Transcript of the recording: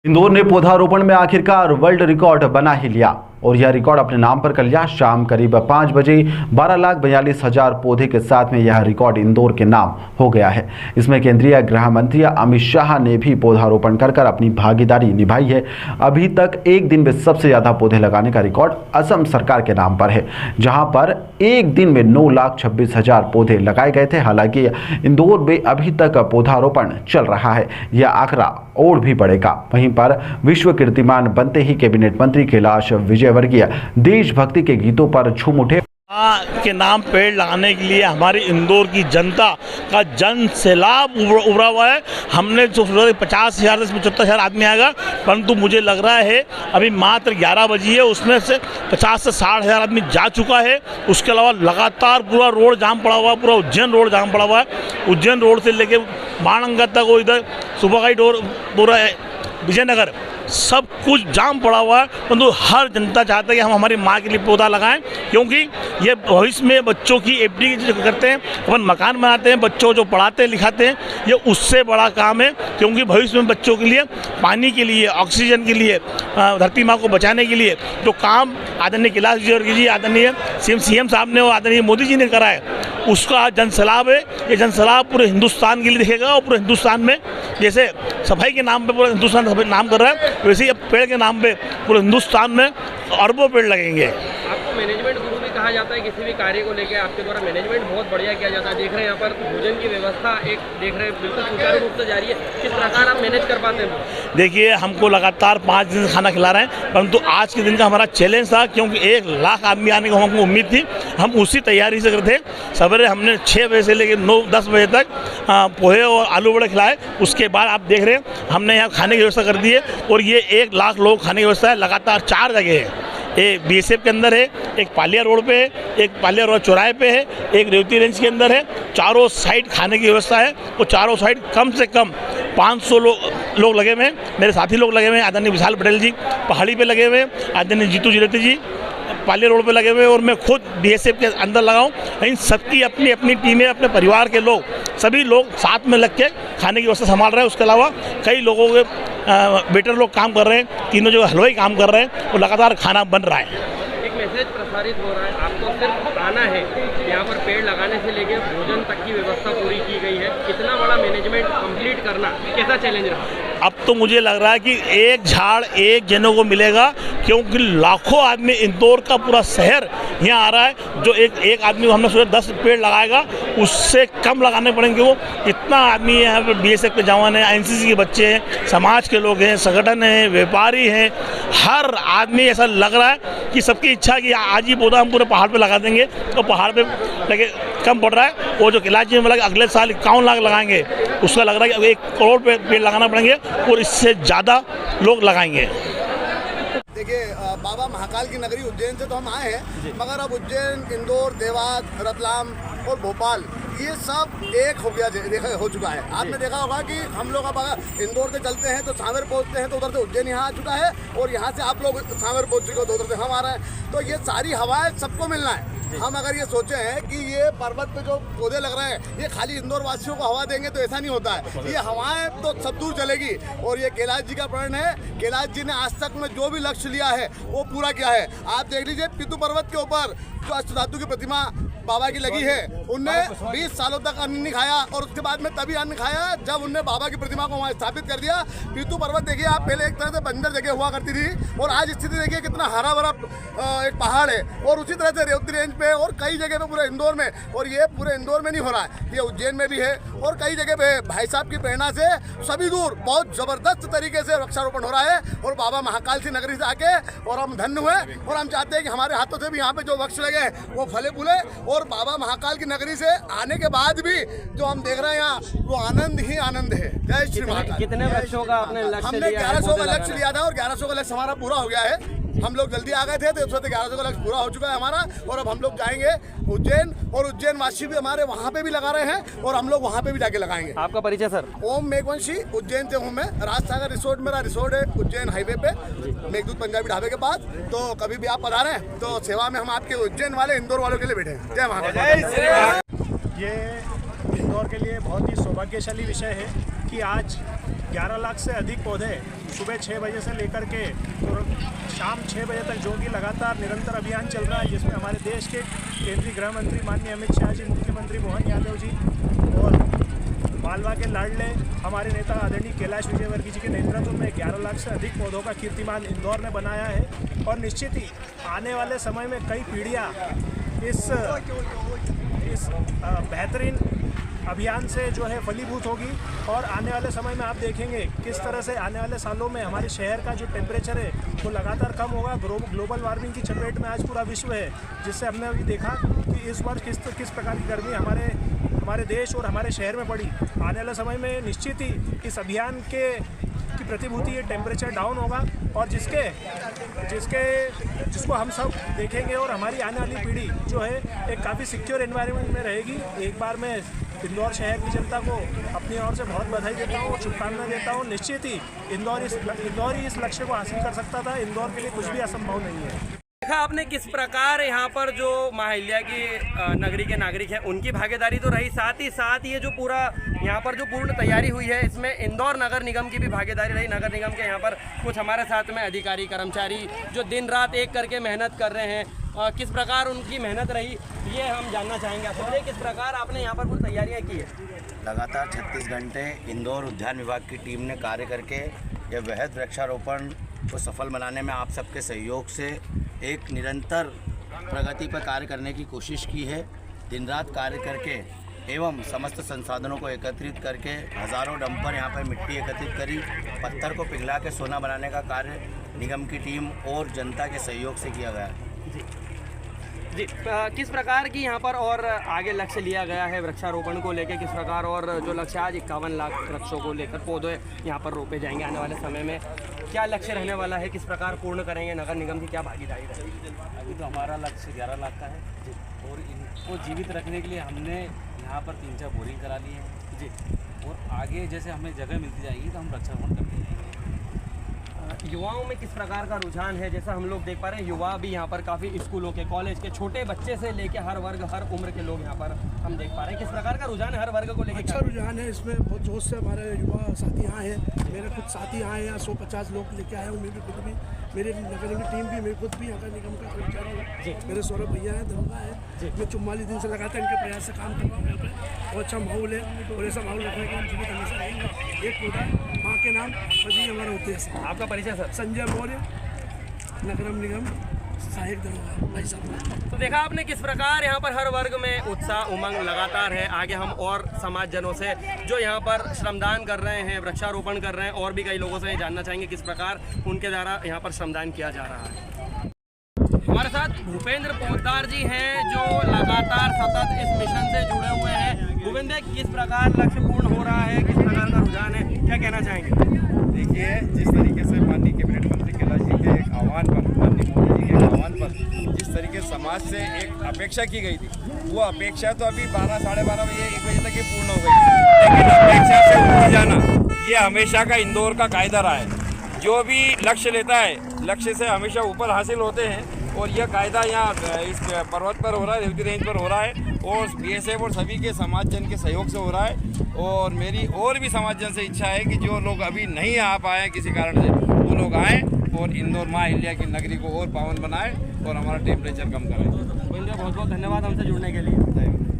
इंदौर ने पौधारोपण में आखिरकार वर्ल्ड रिकॉर्ड बना ही लिया और यह रिकॉर्ड अपने नाम पर कर लिया। शाम करीब 5 बजे 12,42,000 पौधे के साथ में यह रिकॉर्ड इंदौर के नाम हो गया है। इसमें केंद्रीय गृह मंत्री अमित शाह ने भी पौधारोपण कर अपनी भागीदारी निभाई है। अभी तक एक दिन में सबसे ज्यादा पौधे लगाने का रिकॉर्ड असम सरकार के नाम पर है, जहां पर एक दिन में 9,26,000 पौधे लगाए गए थे। हालांकि इंदौर में अभी तक पौधारोपण चल रहा है, यह आंकड़ा और भी बढ़ेगा। वहीं पर विश्व कीर्तिमान बनते ही कैबिनेट मंत्री कैलाश विजयवर्गीय देशभक्ति के गीतों पर झूम उठे। के नाम पेड़ लगाने के लिए हमारी इंदौर की जनता का जन सैलाब उभरा हुआ है। हमने जो 50,000 से 75,000 आदमी आएगा, परंतु मुझे लग रहा है अभी मात्र 11 बजी है, उसमें से 50 से 60,000 आदमी जा चुका है। उसके अलावा लगातार पूरा रोड जाम पड़ा हुआ है, पूरा उज्जैन रोड जाम पड़ा हुआ है। उज्जैन रोड से लेके बाणगंगा तक, वो इधर सुबह का पूरा विजयनगर सब कुछ जाम पड़ा हुआ है। परंतु हर जनता चाहता है कि हम हमारी माँ के लिए पौधा लगाएं, क्योंकि ये भविष्य में बच्चों की एफडी जो करते हैं, अपन मकान बनाते हैं, बच्चों जो पढ़ाते लिखाते हैं, ये उससे बड़ा काम है। क्योंकि भविष्य में बच्चों के लिए, पानी के लिए, ऑक्सीजन के लिए, धरती माँ को बचाने के लिए जो काम आदरणीय कैलाश विजयवर्गीय जी, आदरणीय सीएम साहब ने और आदरणीय मोदी जी ने करा है, उसका जनसैलाब है। ये जनसैलाब पूरे हिंदुस्तान के लिए दिखेगा और पूरे हिंदुस्तान में जैसे सफाई के नाम पे पूरा हिंदुस्तान नाम कर रहा है, वैसे ही अब पेड़ के नाम पे पूरे हिंदुस्तान में अरबों पेड़ लगेंगे। आपको मैनेजमेंट गुरु भी कहा जाता है, किसी भी कार्य को लेकर आपके द्वारा मैनेजमेंट बहुत बढ़िया किया जाता है। देख रहे हैं यहाँ पर भोजन की व्यवस्था देख रहे हैं बिल्कुल सुचारू रूप से जारी है। किस प्रकार आप मैनेज कर पाते हैं? देखिए, हमको लगातार 5 दिन से खाना खिला रहे हैं, परंतु आज के दिन का हमारा चैलेंज था, क्योंकि 1 लाख आदमी आने की हमको उम्मीद थी। हम उसी तैयारी से करते थे। सवेरे हमने 6 बजे से लेकर 9-10 बजे तक पोहे और आलू बड़े खिलाए। उसके बाद आप देख रहे हैं हमने यहाँ खाने की व्यवस्था कर दी है, और ये 1 लाख लोग खाने की व्यवस्था है। लगातार 4 जगह है, एक BSF के अंदर है, एक पालिया रोड पे है, एक पालिया रोड चौराहे पे है, एक रेवती रेंज के अंदर है। चारों साइड खाने की व्यवस्था है, और चारों साइड कम से कम 500 लोग लगे हुए हैं। मेरे साथी लोग लगे हुए हैं, आदरणीय विशाल पटेल जी पहाड़ी पे लगे हुए हैं, आदरणीय जीतू जिलेती जी पालिया रोड पे लगे हुए हैं, और मैं खुद BSF के अंदर लगा हूँ। इन सबकी अपनी अपनी टीमें, अपने परिवार के लोग, सभी लोग साथ में लग के खाने की व्यवस्था संभाल रहे हैं। उसके अलावा कई लोगों के वेटर लोग काम कर रहे हैं, तीनों जो हलवाई काम कर रहे हैं, और लगातार खाना बन रहा है। एक मैसेज प्रसारित हो रहा है, आपको सिर्फ आना है, यहाँ पर पेड़ लगाने से लेकर भोजन तक की व्यवस्था पूरी की गई है। इतना बड़ा मैनेजमेंट कंप्लीट करना कैसा चैलेंज रहा? अब तो मुझे लग रहा है कि एक झाड़ एक जनों को मिलेगा, क्योंकि लाखों आदमी, इंदौर का पूरा शहर यहाँ आ रहा है। जो एक आदमी को हमने सोचा 10 पेड़ लगाएगा, उससे कम लगाने पड़ेंगे। वो इतना आदमी है यहाँ पर, BSF के जवान हैं, NCC के बच्चे हैं, समाज के लोग हैं, संगठन हैं, व्यापारी हैं, हर आदमी ऐसा लग रहा है कि सबकी इच्छा कि आज ही पौधा हम पूरे पहाड़ पे लगा देंगे। तो पहाड़ पे लगे कम पड़ रहा है, वो जो कैलाश जी में लगा अगले साल 51 लाख लगाएंगे, उसका लग रहा है कि 1 करोड़ पेड़ लगाना पड़ेंगे, और इससे ज़्यादा लोग लगाएंगे। देखिए, बाबा महाकाल की नगरी उज्जैन से तो हम आए हैं, मगर अब उज्जैन, इंदौर, देवास, रतलाम और भोपाल ये सब एक हो गया, देखा हो चुका है। आपने देखा होगा कि हम लोग अब अगर इंदौर से चलते हैं तो सांवेर पहुंचते हैं, तो उधर से उज्जैन यहाँ आ चुका है, और यहाँ से आप लोग सांवेर पहुंच चुके हो, तो उधर से हम आ रहे हैं। तो ये सारी हवाएं सबको मिलना है। हम अगर ये सोचे हैं कि ये पर्वत पे जो पौधे लग रहे हैं ये खाली इंदौर वासियों को हवा देंगे, तो ऐसा नहीं होता है। ये हवाएं तो सब दूर चलेगी, और ये कैलाश जी का प्रण है। कैलाश जी ने आज तक में जो भी लक्ष्य लिया है वो पूरा किया है। आप देख लीजिए, पीतू पर्वत के ऊपर जो अष्टधातु की प्रतिमा बाबा की लगी है, उनने 20 सालों तक अन्न नहीं खाया, और उसके बाद में तभी अन्न खाया जब उनने बाबा की प्रतिमा को वहाँ स्थापित कर दिया। पीतू पर्वत देखिए आप, पहले एक तरह से बंजर जगह हुआ करती थी, और आज स्थिति देखिए कितना हरा भरा एक पहाड़ है। और उसी तरह से रेवती रेंज पे और कई जगह पे पूरे इंदौर में, और ये पूरे इंदौर में नहीं हो रहा है, ये उज्जैन में भी है, और कई जगह पे भाई साहब की प्रेरणा से सभी दूर बहुत जबरदस्त तरीके से वृक्षारोपण हो रहा है, और बाबा महाकाल की नगरी से आके, और हम धन्य हुए। और हम चाहते हैं कि हमारे हाथों से भी यहाँ पे जो वृक्ष लगे वो फले फूले, और बाबा महाकाल की नगरी से आने के बाद भी जो हम देख रहे हैं यहाँ, वो आनंद ही आनंद है। जय श्री महाकाल। कितने वृक्षों का आपने लक्ष्य हमने 1100 का लक्ष्य लिया था, और 1100 का लक्ष्य हमारा पूरा हो गया है। हम लोग जल्दी आ गए थे, तो 1100 का लक्ष्य पूरा हो चुका है हमारा, और अब हम लोग जाएंगे उज्जैन, और उज्जैन वासी भी हमारे वहाँ पे भी लगा रहे हैं, और हम लोग वहाँ पे भी जाके लगाएंगे। आपका परिचय सर? ओम मेघवंशी, उज्जैन से हूँ मैं। राजसागर रिसोर्ट मेरा रिसोर्ट है उज्जैन हाईवे पे, मेघदूत पंजाबी ढाबे के पास। तो कभी भी आप पधारें, तो सेवा में हम आपके उज्जैन वाले, इंदौर वालों के लिए बैठे हैं। जय महाकाल। ये इंदौर के लिए बहुत ही सौभाग्यशाली विषय है कि आज 11 लाख से अधिक पौधे सुबह 6 बजे से लेकर के और शाम 6 बजे तक जो कि लगातार निरंतर अभियान चल रहा है, जिसमें हमारे देश के केंद्रीय गृह मंत्री माननीय अमित शाह जी, मुख्यमंत्री मोहन यादव जी और मालवा के लाडले हमारे नेता आदरणीय कैलाश विजयवर्गीय जी के नेतृत्व में 11 लाख से अधिक पौधों का कीर्तिमान इंदौर ने बनाया है। और निश्चित ही आने वाले समय में कई पीढ़ियाँ इस बेहतरीन अभियान से जो है फलीभूत होगी। और आने वाले समय में आप देखेंगे किस तरह से आने वाले सालों में हमारे शहर का जो टेम्परेचर है वो लगातार कम होगा। ग्लोबल वार्मिंग की चपेट में आज पूरा विश्व है, जिससे हमने अभी देखा कि इस वर्ष किस प्रकार की गर्मी हमारे देश और हमारे शहर में पड़ी। आने वाले समय में निश्चित ही इस अभियान की प्रतिभूति ये टेम्परेचर डाउन होगा और जिसको हम सब देखेंगे और हमारी आने वाली पीढ़ी जो है एक काफ़ी सिक्योर एनवायरनमेंट में रहेगी। एक बार मैं इंदौर शहर की जनता को अपनी ओर से बहुत बधाई देता हूँ और शुभकामनाएं देता हूँ। निश्चित ही इंदौर ही इस लक्ष्य को हासिल कर सकता था। इंदौर के लिए कुछ भी असंभव नहीं है। देखा आपने किस प्रकार यहाँ पर जो महाहिल्या की नगरी के नागरिक हैं उनकी भागीदारी तो रही, साथ ही साथ ये जो पूरा यहाँ पर जो पूर्ण तैयारी हुई है इसमें इंदौर नगर निगम की भी भागीदारी रही। नगर निगम के यहाँ पर कुछ हमारे साथ में अधिकारी कर्मचारी जो दिन रात एक करके मेहनत कर रहे हैं, किस प्रकार उनकी मेहनत रही ये हम जानना चाहेंगे आपसे। किस प्रकार आपने यहाँ पर पूरी तैयारियाँ की है? लगातार 36 घंटे इंदौर उद्यान विभाग की टीम ने कार्य करके यह वृहद वृक्षारोपण को सफल बनाने में आप सबके सहयोग से एक निरंतर प्रगति पर कार्य करने की कोशिश की है। दिन रात कार्य करके एवं समस्त संसाधनों को एकत्रित करके हज़ारों डंपर यहाँ पर मिट्टी एकत्रित करी, पत्थर को पिघला के सोना बनाने का कार्य निगम की टीम और जनता के सहयोग से किया गया है। जी किस प्रकार की यहाँ पर और आगे लक्ष्य लिया गया है वृक्षारोपण को लेकर, किस प्रकार और जो लक्ष्य आज 51 लाख वृक्षों को लेकर पौधे यहाँ पर रोपे जाएंगे आने वाले समय में, क्या लक्ष्य रहने वाला है, किस प्रकार पूर्ण करेंगे, नगर निगम की क्या भागीदारी रहेगी? अभी तो हमारा लक्ष्य 11 लाख का है और इनको जीवित रखने के लिए हमने यहाँ पर 3-4 बोरिंग करा ली है जी। और आगे जैसे हमें जगह मिलती जाएगी तो हम वृक्षारोपण करते जाएंगे। युवाओं में किस प्रकार का रुझान है? जैसा हम लोग देख पा रहे हैं युवा भी यहाँ पर काफ़ी स्कूलों के, कॉलेज के, छोटे बच्चे से लेके हर वर्ग हर उम्र के लोग यहाँ पर हम देख पा रहे हैं। किस प्रकार का रुझान है हर वर्ग को लेकर? अच्छा रुझान है, इसमें बहुत जोश से हमारे युवा साथी आए हैं। मेरे खुद साथी आए हैं, 150 लोग लेके आए हैं। खुद भी मेरे नगर निगम टीम भी, मेरे खुद भी नगर निगम का कर्मचारी है। मेरे सौरभ भैया हैं, दरोगा है। मैं 44 दिन से लगातार इनके प्रयास से काम कर रहा हूँ यहाँ पर। और अच्छा माहौल है और ऐसा माहौल रखने के लिए हम जीवित हमेशा रहेंगे। एक पौधा माँ के नाम, यही हमारा उद्देश्य है। आपका परिचय सर? संजय मौर्य, नगर निगम सहायक दरोगा भाई साहब। तो देखा आपने किस प्रकार यहाँ पर हर वर्ग में उत्साह उमंग लगातार है। आगे हम और समाज जनों से जो यहाँ पर श्रमदान कर रहे हैं, वृक्षारोपण कर रहे हैं, और भी कई लोगों से जानना चाहेंगे किस प्रकार उनके द्वारा यहाँ पर श्रमदान किया जा रहा है। हमारे साथ भूपेंद्र पोद्दार जी हैं जो लगातार सतत इस मिशन से जुड़े हुए हैं। भूपेंद्र, किस प्रकार लक्ष्य पूर्ण हो रहा है, किस प्रकार का रुझान है, क्या कहना चाहेंगे? देखिए, जिस तरीके से माननीय कैबिनेट मंत्री कैलाश जी के एक आह्वान पर, माननीय मोदी जी के आह्वान पर जिस तरीके से समाज से एक अपेक्षा की गई थी, वो अपेक्षा तो अभी 12, साढ़े 12 बजे 1 बजे तक ही पूर्ण हो गई। लेकिन अपेक्षा से उठ जाना ये हमेशा का इंदौर का कायदा रहा है। जो भी लक्ष्य लेता है, लक्ष्य से हमेशा ऊपर हासिल होते हैं। और यह कायदा यहाँ इस पर्वत पर हो रहा है, रेवती रेंज पर हो रहा है और BSF और सभी के समाज जन के सहयोग से हो रहा है। और मेरी और भी समाज जन से इच्छा है कि जो लोग अभी नहीं आ पाए किसी कारण से, वो लोग आएँ और इंदौर माँ अहिल्या की नगरी को और पावन बनाएं और हमारा टेम्परेचर कम करें। बहुत बहुत धन्यवाद हमसे जुड़ने के लिए।